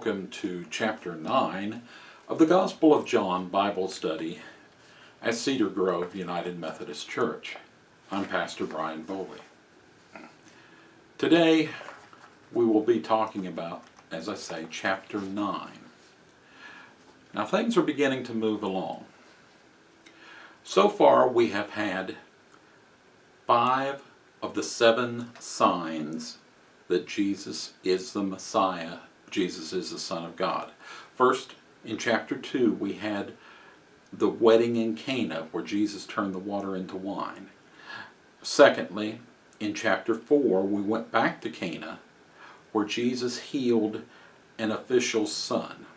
welcome to Chapter 9 of the Gospel of John Bible Study at Cedar Grove United Methodist Church. I'm Pastor Brian Boley. Today we will be talking about, as I say, Chapter 9. Now things are beginning to move along. So far we have had 5 of the 7 signs that Jesus is the Messiah, Jesus is the Son of God. First, in chapter 2, we had the wedding in Cana, where Jesus turned the water into wine. Secondly, in chapter 4, we went back to Cana, where Jesus healed an official's son.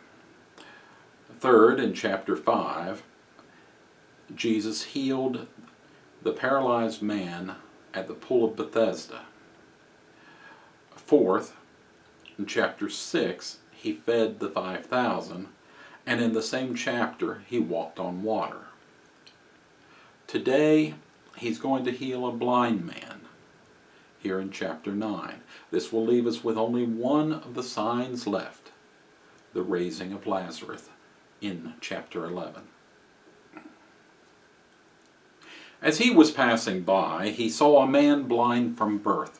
Third, in chapter 5, Jesus healed the paralyzed man at the pool of Bethesda. Fourth, in chapter 6, he fed the 5,000, and in the same chapter, he walked on water. Today, he's going to heal a blind man, here in chapter 9. This will leave us with only one of the signs left, the raising of Lazarus, in chapter 11. As he was passing by, he saw a man blind from birth.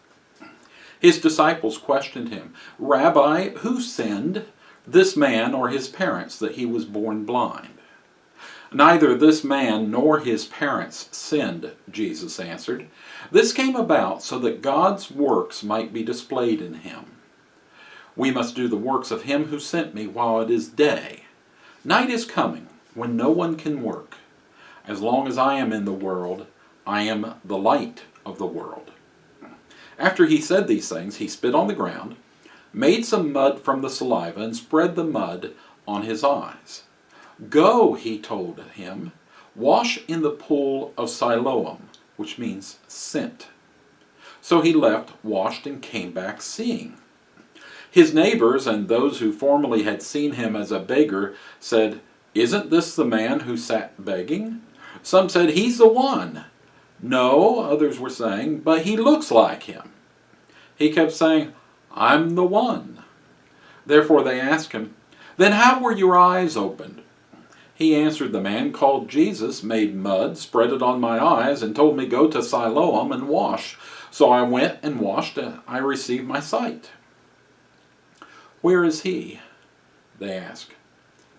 His disciples questioned him, "Rabbi, who sinned, this man or his parents, that he was born blind?" "Neither this man nor his parents sinned," Jesus answered. "This came about so that God's works might be displayed in him. We must do the works of him who sent me while it is day. Night is coming when no one can work. As long as I am in the world, I am the light of the world." After he said these things, he spit on the ground, made some mud from the saliva, and spread the mud on his eyes. "Go," he told him, "wash in the pool of Siloam," which means sent. So he left, washed, and came back seeing. His neighbors and those who formerly had seen him as a beggar said, "Isn't this the man who sat begging?" Some said, "He's the one." "No," others were saying, "but he looks like him." He kept saying, "I'm the one." Therefore they asked him, "Then how were your eyes opened?" He answered, "The man called Jesus made mud, spread it on my eyes, and told me, 'Go to Siloam and wash.' So I went and washed, and I received my sight." "Where is he?" they asked.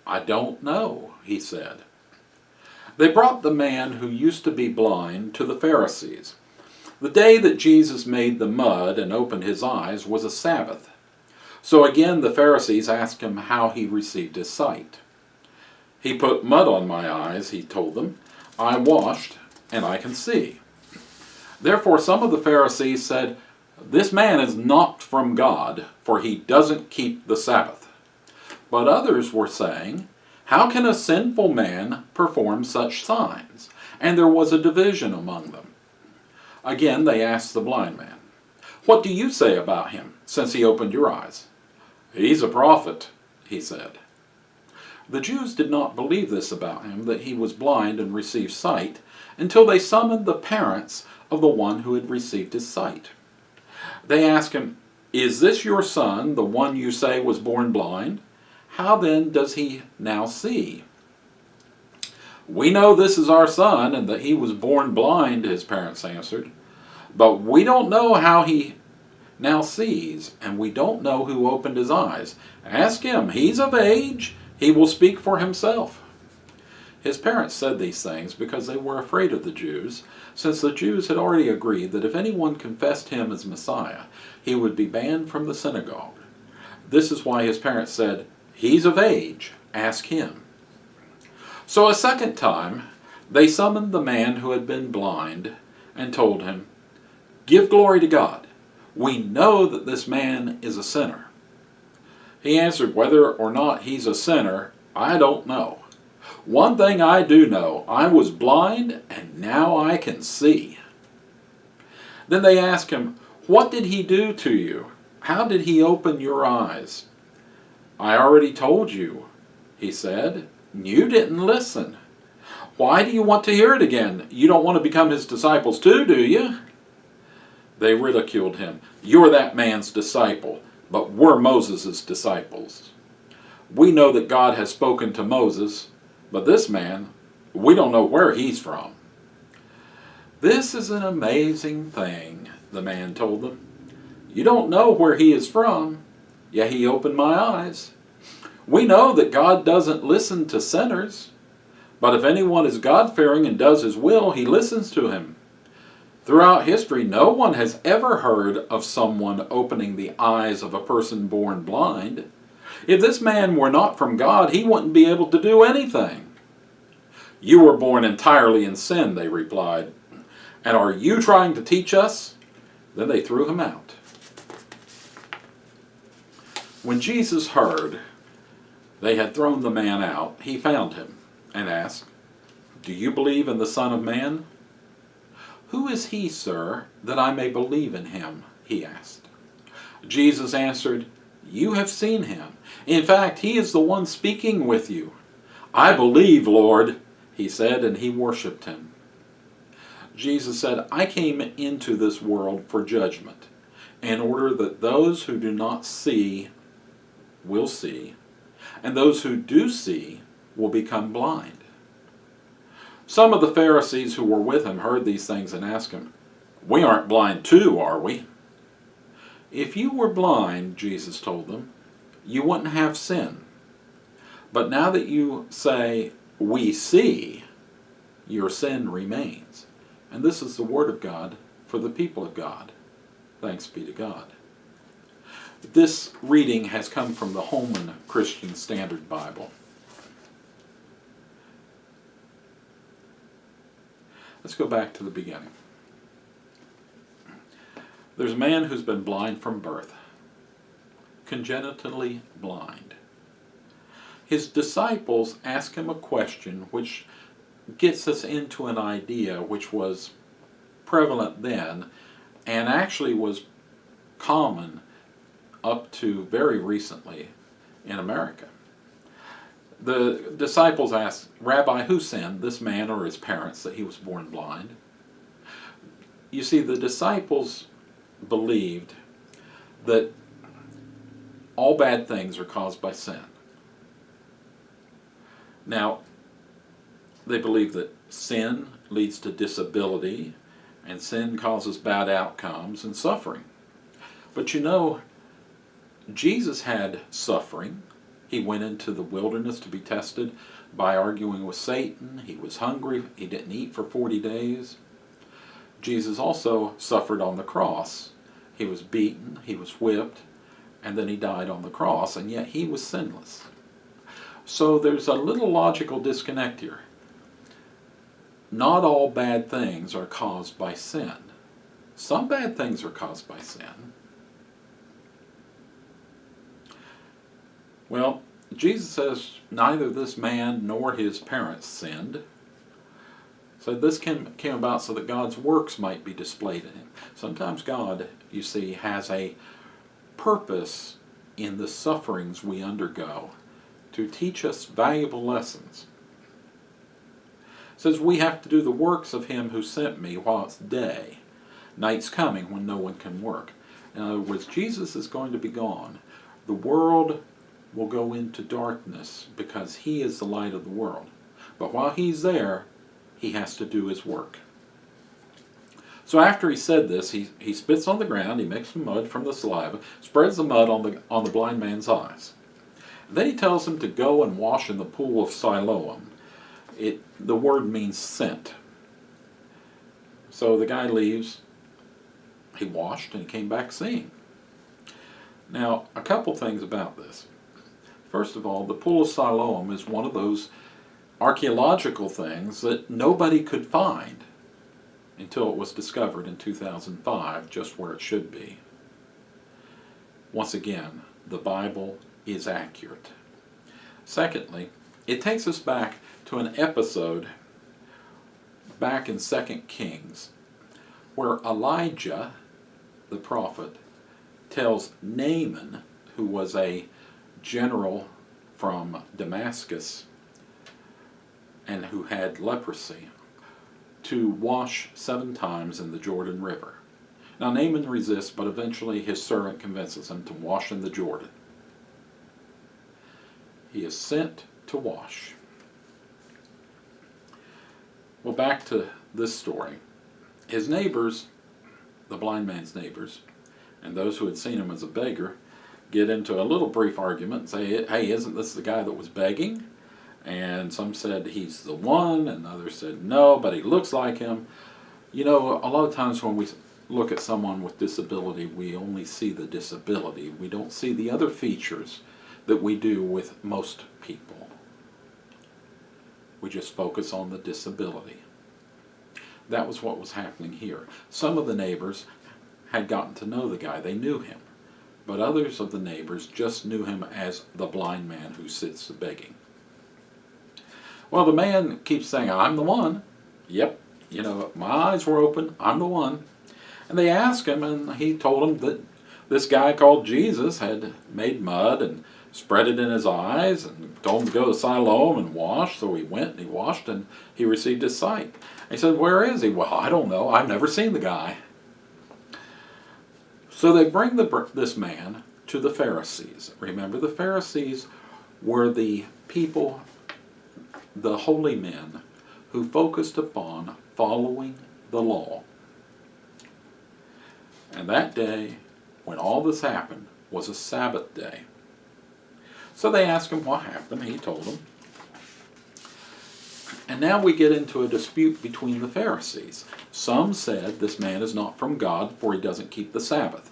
"I don't know," he said. They brought the man who used to be blind to the Pharisees. The day that Jesus made the mud and opened his eyes was a Sabbath. So again the Pharisees asked him how he received his sight. "He put mud on my eyes," he told them. "I washed, and I can see." Therefore some of the Pharisees said, "This man is not from God, for he doesn't keep the Sabbath." But others were saying, "How can a sinful man perform such signs?" And there was a division among them. Again they asked the blind man, "What do you say about him, since he opened your eyes?" "He's a prophet," he said. The Jews did not believe this about him, that he was blind and received sight, until they summoned the parents of the one who had received his sight. They asked him, "Is this your son, the one you say was born blind? How then does he now see?" "We know this is our son, and that he was born blind," his parents answered. "But we don't know how he now sees, and we don't know who opened his eyes. Ask him. He's of age. He will speak for himself." His parents said these things because they were afraid of the Jews, since the Jews had already agreed that if anyone confessed him as Messiah, he would be banned from the synagogue. This is why his parents said, "He's of age. Ask him." So a second time, they summoned the man who had been blind and told him, "Give glory to God. We know that this man is a sinner." He answered, "Whether or not he's a sinner, I don't know. One thing I do know, I was blind and now I can see." Then they asked him, "What did he do to you? How did he open your eyes?" "I already told you," he said. "You didn't listen." "Why do you want to hear it again? You don't want to become his disciples too, do you?" They ridiculed him. "You're that man's disciple, but we're Moses' disciples." We know that God has spoken to Moses, but this man, we don't know where he's from." "This is an amazing thing," the man told them. "You don't know where he is from, yet he opened my eyes. We know that God doesn't listen to sinners, but if anyone is God-fearing and does his will, he listens to him. Throughout history, no one has ever heard of someone opening the eyes of a person born blind. If this man were not from God, he wouldn't be able to do anything." "You were born entirely in sin," they replied. "And are you trying to teach us?" Then they threw him out. When Jesus heard they had thrown the man out, he found him and asked, "Do you believe in the Son of Man?" "Who is he, sir, that I may believe in him?" he asked. Jesus answered, "You have seen him. In fact, he is the one speaking with you." "I believe, Lord," he said, and he worshipped him. Jesus said, "I came into this world for judgment, in order that those who do not see will see, and those who do see will become blind." Some of the Pharisees who were with him heard these things and asked him, "We aren't blind too, are we?" "If you were blind," Jesus told them, "you wouldn't have sin. But now that you say, 'We see,' your sin remains." And this is the word of God for the people of God. Thanks be to God. This reading has come from the Holman Christian Standard Bible. Let's go back to the beginning. There's a man who's been blind from birth, congenitally blind. His disciples ask him a question which gets us into an idea which was prevalent then and actually was common up to very recently in America. The disciples asked, "Rabbi, who sinned, this man or his parents, that he was born blind?" You see, the disciples believed that all bad things are caused by sin. Now, they believe that sin leads to disability, and sin causes bad outcomes and suffering. But you know, Jesus had suffering. He went into the wilderness to be tested by arguing with Satan. He was hungry. He didn't eat for 40 days. Jesus also suffered on the cross. He was beaten, he was whipped, and then he died on the cross, and yet he was sinless. So there's a little logical disconnect here. Not all bad things are caused by sin. Some bad things are caused by sin. Well, Jesus says neither this man nor his parents sinned. So this came about so that God's works might be displayed in him. Sometimes God, you see, has a purpose in the sufferings we undergo to teach us valuable lessons. It says we have to do the works of him who sent me while it's day. Night's coming when no one can work. In other words, Jesus is going to be gone. The world will go into darkness because he is the light of the world. But while he's there, he has to do his work. So after he said this, he spits on the ground, he makes some mud from the saliva, spreads the mud on the blind man's eyes. Then he tells him to go and wash in the pool of Siloam. The word means sent. So the guy leaves, he washed, and he came back seeing. Now, a couple things about this. First of all, the pool of Siloam is one of those archaeological things that nobody could find until it was discovered in 2005, just where it should be. Once again, the Bible is accurate. Secondly, it takes us back to an episode back in 2 Kings where Elijah, the prophet, tells Naaman, who was a general from Damascus and who had leprosy, to wash 7 times in the Jordan River. Now Naaman resists, but eventually his servant convinces him to wash in the Jordan. He is sent to wash. Well, back to this story. His neighbors, the blind man's neighbors, and those who had seen him as a beggar, get into a little brief argument and say, hey, isn't this the guy that was begging? And some said he's the one, and others said no, but he looks like him. You know, a lot of times when we look at someone with disability, we only see the disability. We don't see the other features that we do with most people. We just focus on the disability. That was what was happening here. Some of the neighbors had gotten to know the guy. They knew him. But others of the neighbors just knew him as the blind man who sits begging. Well, the man keeps saying, I'm the one. Yep, you know, my eyes were open. I'm the one. And they asked him, and he told them that this guy called Jesus had made mud and spread it in his eyes and told him to go to Siloam and wash. So he went and he washed and he received his sight. He said, where is he? Well, I don't know. I've never seen the guy. So they bring this man to the Pharisees. Remember, the Pharisees were the people, the holy men, who focused upon following the law. And that day, when all this happened, was a Sabbath day. So they asked him what happened. He told them. And now we get into a dispute between the Pharisees. Some said this man is not from God, for he doesn't keep the Sabbath.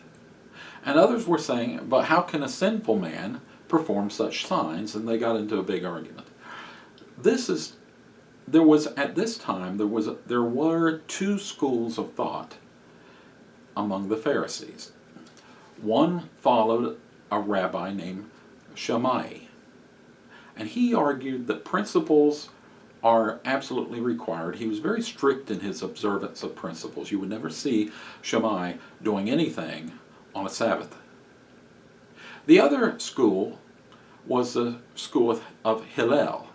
And others were saying, but how can a sinful man perform such signs? And they got into a big argument. There were two schools of thought among the Pharisees. One followed a rabbi named Shammai, and he argued that principles are absolutely required. He was very strict in his observance of principles. You would never see Shammai doing anything on a Sabbath. The other school was the school of Hillel.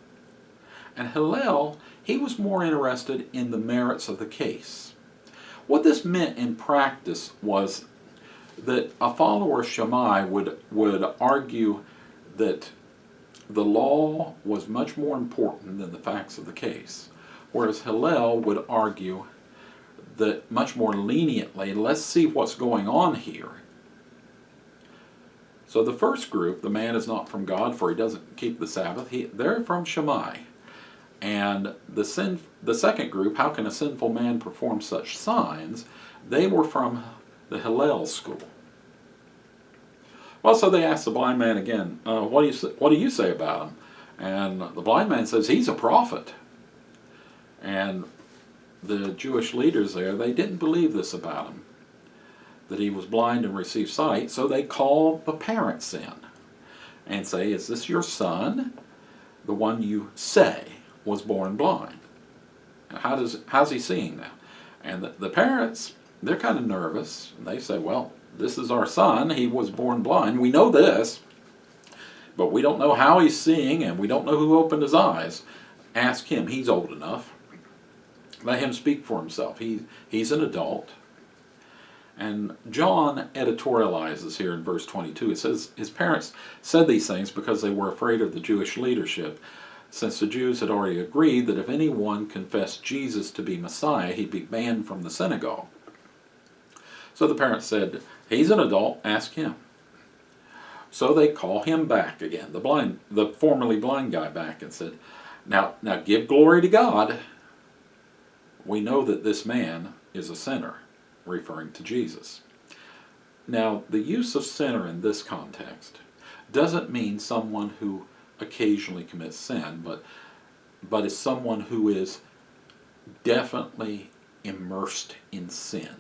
And Hillel, he was more interested in the merits of the case. What this meant in practice was that a follower of Shammai would argue that the law was much more important than the facts of the case, whereas Hillel would argue that much more leniently, let's see what's going on here. So the first group, the man is not from God, for he doesn't keep the Sabbath, they're from Shammai. And the second group, how can a sinful man perform such signs? They were from the Hillel school. Well, so they asked the blind man again, what do you say about him? And the blind man says, he's a prophet. And the Jewish leaders there, they didn't believe this about him, that he was blind and received sight, so they call the parents in and say, is this your son, the one you say was born blind? How's he seeing now? And the parents, they're kind of nervous, and they say, well, this is our son, he was born blind, we know this, but we don't know how he's seeing, and we don't know who opened his eyes. Ask him, he's old enough. Let him speak for himself. He's an adult. And John editorializes here in verse 22. It says, his parents said these things because they were afraid of the Jewish leadership, since the Jews had already agreed that if anyone confessed Jesus to be Messiah, he'd be banned from the synagogue. So the parents said, he's an adult, ask him. So they call him back again, the formerly blind guy back, and said, now give glory to God. We know that this man is a sinner, referring to Jesus. Now, the use of sinner in this context doesn't mean someone who occasionally commits sin, but is someone who is definitely immersed in sin.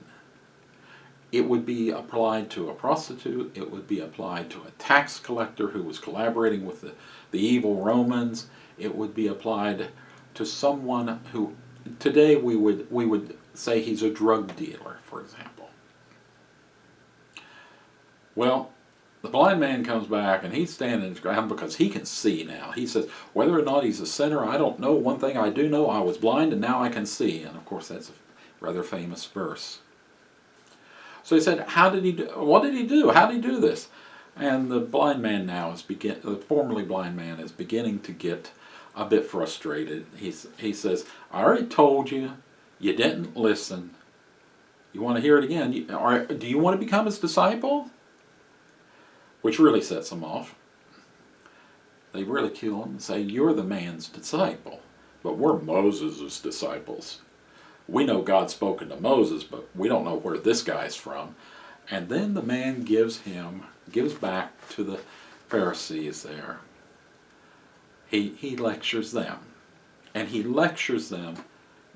It would be applied to a prostitute, it would be applied to a tax collector who was collaborating with the evil Romans, it would be applied to someone who, today we would say he's a drug dealer, for example. Well, the blind man comes back and he's standing his ground because he can see now. He says, whether or not he's a sinner, I don't know. One thing I do know, I was blind and now I can see. And of course that's a rather famous verse. So he said, what did he do? How did he do this? And the blind man now the formerly blind man is beginning to get a bit frustrated. He says, I already told you, you didn't listen. You want to hear it again? Do you want to become his disciple? Which really sets him off. They ridicule him and say, you're the man's disciple, but we're Moses' disciples. We know God's spoken to Moses, but we don't know where this guy's from. And then the man gives back to the Pharisees there. He lectures them. And he lectures them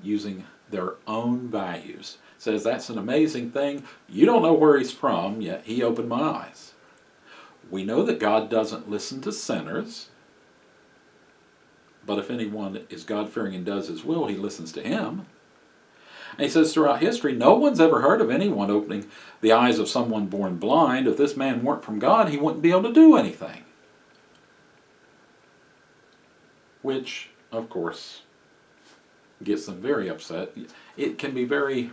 using their own values. Says, that's an amazing thing. You don't know where he's from, yet he opened my eyes. We know that God doesn't listen to sinners. But if anyone is God-fearing and does his will, he listens to him. And he says throughout history, no one's ever heard of anyone opening the eyes of someone born blind. If this man weren't from God, he wouldn't be able to do anything. Which, of course, gets them very upset. It can be very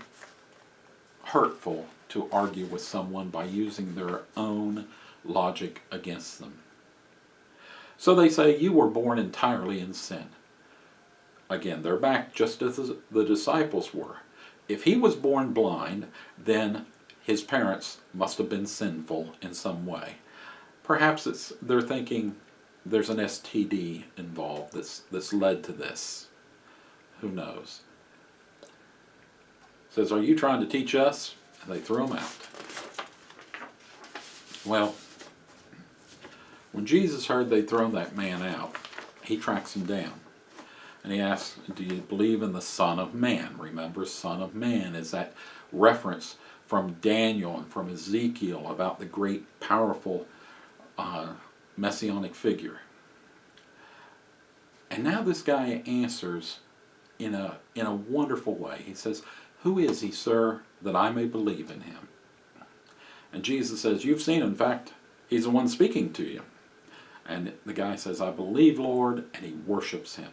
hurtful to argue with someone by using their own logic against them. So they say, you were born entirely in sin. Again, they're back just as the disciples were. If he was born blind, then his parents must have been sinful in some way. Perhaps they're thinking there's an STD involved that's led to this. Who knows? Says, are you trying to teach us? And they threw him out. Well, when Jesus heard they'd thrown that man out, he tracks him down. And he asks, do you believe in the Son of Man? Remember, Son of Man is that reference from Daniel and from Ezekiel about the great, powerful, messianic figure. And now this guy answers in a wonderful way. He says, who is he, sir, that I may believe in him? And Jesus says, you've seen him. In fact, he's the one speaking to you. And the guy says, I believe, Lord, and he worships him.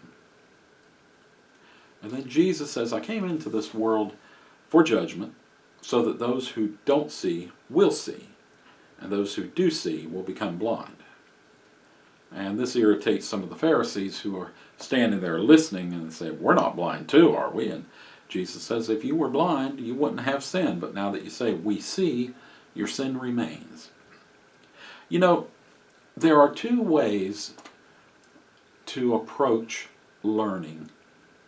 And then Jesus says, I came into this world for judgment, so that those who don't see will see, and those who do see will become blind. And this irritates some of the Pharisees who are standing there listening and say, we're not blind too, are we? And Jesus says, if you were blind, you wouldn't have sin, but now that you say, we see, your sin remains. You know, there are two ways to approach learning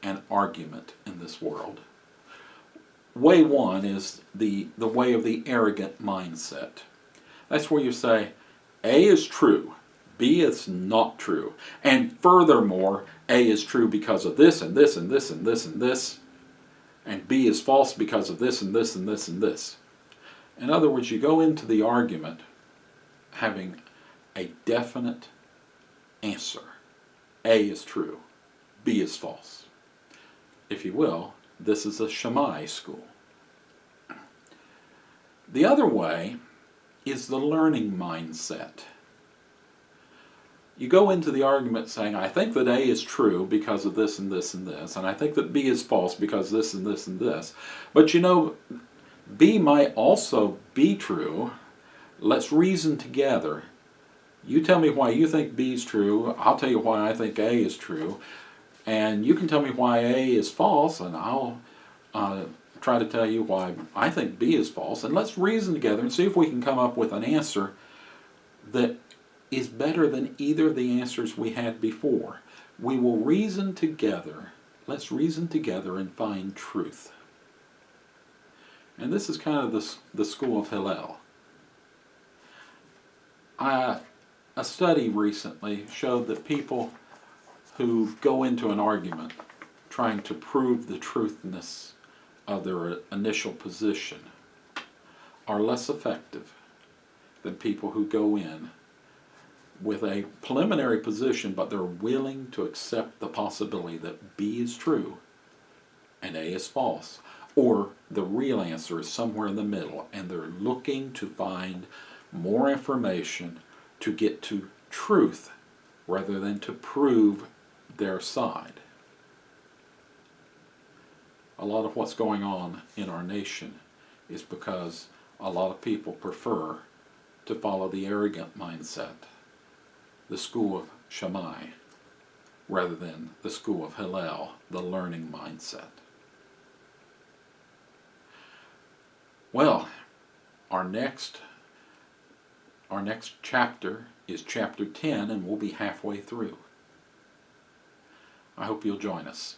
and argument in this world. Way one is the way of the arrogant mindset. That's where you say, A is true, B is not true. And furthermore, A is true because of this and this and this and this and this. And B is false because of this and this and this and this. In other words, you go into the argument having a definite answer. A is true, B is false. If you will, this is a Shammai school. The other way is the learning mindset. You go into the argument saying, I think that A is true because of this and this and this, and I think that B is false because this and this and this. But you know, B might also be true. Let's reason together. You tell me why you think B is true, I'll tell you why I think A is true. And you can tell me why A is false, and I'll try to tell you why I think B is false. And let's reason together and see if we can come up with an answer that is better than either of the answers we had before. We will reason together. Let's reason together and find truth. And this is kind of the school of Hillel. A study recently showed that people who go into an argument trying to prove the truthness of their initial position are less effective than people who go in with a preliminary position, but they're willing to accept the possibility that B is true and A is false, or the real answer is somewhere in the middle, and they're looking to find more information to get to truth rather than to prove their side. A lot of what's going on in our nation is because a lot of people prefer to follow the arrogant mindset, the school of Shammai, rather than the school of Hillel, the learning mindset. Well, our next chapter is chapter 10, and we'll be halfway through. I hope you'll join us.